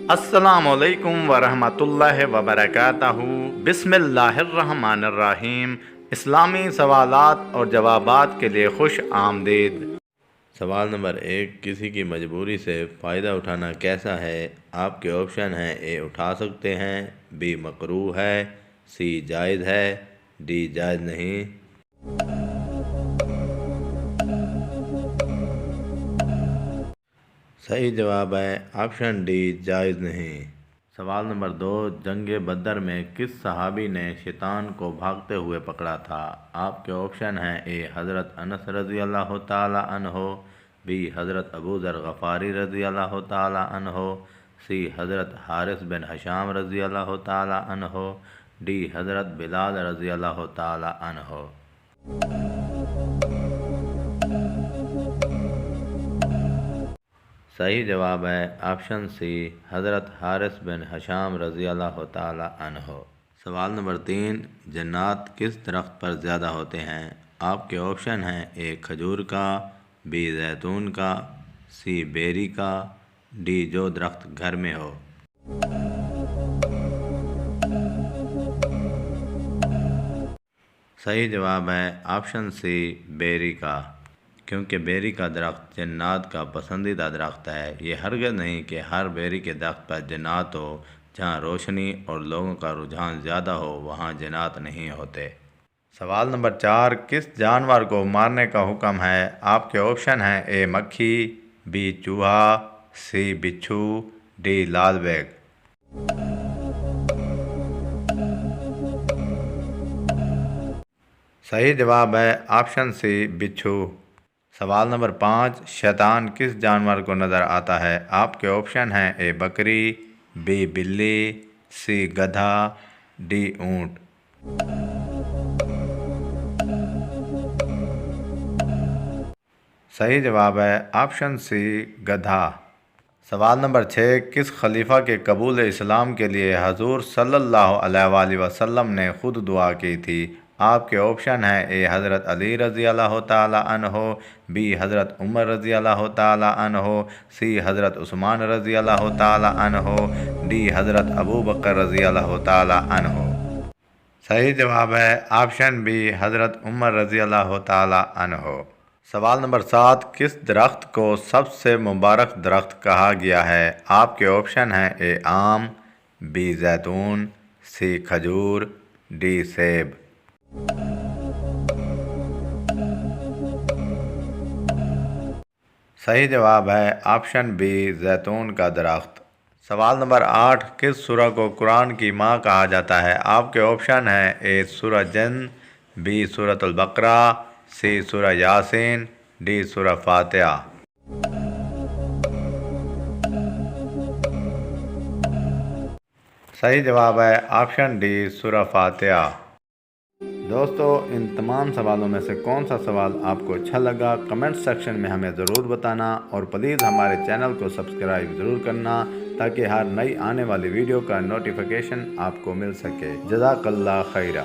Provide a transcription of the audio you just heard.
अस्सलामुअलैकुम वरहमतुल्लाहि वबरकातहू। बिस्मिल्लाहिर्रहमानिर्रहीम। इस्लामी सवालात और जवाबात के लिए खुश आमदीद। सवाल नंबर 1, किसी की मजबूरी से फ़ायदा उठाना कैसा है? आपके ऑप्शन हैं: ए उठा सकते हैं, बी मकरूह है, सी जायज़ है, डी जायज़ नहीं। सही जवाब है ऑप्शन डी, जायज़ नहीं। सवाल नंबर 2, जंग बदर में किस सहाबी ने शैतान को भागते हुए पकड़ा था? आपके ऑप्शन हैं: ए हज़रत अनस रज़ी अल्लाह ताला अन्हो, बी हज़रत अबू ज़र गफ़ारी रज़ी अल्लाह ताला अन्हो, सी हज़रत हारिस बिन हशाम रज़ी अल्लाह ताला अन्हो, डी हज़रत बिलाल रज़ी अल्लाह ताला अन्हो। सही जवाब है ऑप्शन सी, हज़रत हारिस बिन हशाम रज़ी अल्लाह ताला अन्हो। सवाल नंबर 3, जन्नात किस दरख्त पर ज़्यादा होते हैं? आपके ऑप्शन हैं: ए खजूर का, बी जैतून का, सी बेरी का, डी जो दरख्त घर में हो। सही जवाब है ऑप्शन सी, बेरी का, क्योंकि बेरी का दरख्त जन्नात का पसंदीदा दरख्त है। ये हरगिज़ नहीं कि हर बेरी के दरख्त पर जन्नात हो। जहाँ रोशनी और लोगों का रुझान ज़्यादा हो वहाँ जन्नात नहीं होते। सवाल नंबर 4, किस जानवर को मारने का हुक्म है? आपके ऑप्शन हैं: ए मक्खी, बी चूहा, सी बिच्छू, डी लाल बैग। सही जवाब है ऑप्शन सी, बिच्छू। सवाल नंबर 5, शैतान किस जानवर को नज़र आता है? आपके ऑप्शन हैं: ए बकरी, बी बिल्ली, सी गधा, डी ऊँट। सही जवाब है ऑप्शन सी, गधा। सवाल नंबर 6, किस खलीफा के कबूल इस्लाम के लिए हजूर सल्लल्लाहु अलैहि वसल्लम ने खुद दुआ की थी? आपके ऑप्शन हैं: ए हज़रत अली रज़ी अल्लाह ताला अन्हो, बी हज़रत उमर रज़ी अल्लाह ताला अन्हो, सी हज़रत उस्मान रज़ी अल्लाह ताला अन्हो, डी हज़रत अबू बकर रज़ी अल्लाह ताला अन्हो। सही जवाब है ऑप्शन बी, हज़रत उमर रज़ी अल्लाह ताला अन्हो। सवाल नंबर 7, किस दरख्त को सबसे मुबारक दरख्त कहा गया है? आपके ऑप्शन हैं: ए आम, बी जैतून, सी खजूर, डी सेब। सही जवाब है ऑप्शन बी, जैतून का दरख्त। सवाल नंबर 8, किस सूरह को कुरान की माँ कहा जाता है? आपके ऑप्शन हैं: ए सूरह जिन, बी सूरतुल बकरा, सी सूरह यासीन, डी सूरह फातिहा। सही जवाब है ऑप्शन डी, सूरह फातिहा। दोस्तों, इन तमाम सवालों में से कौन सा सवाल आपको अच्छा लगा कमेंट सेक्शन में हमें ज़रूर बताना, और प्लीज़ हमारे चैनल को सब्सक्राइब ज़रूर करना ताकि हर नई आने वाली वीडियो का नोटिफिकेशन आपको मिल सके। जज़ाकल्लाह खैरा।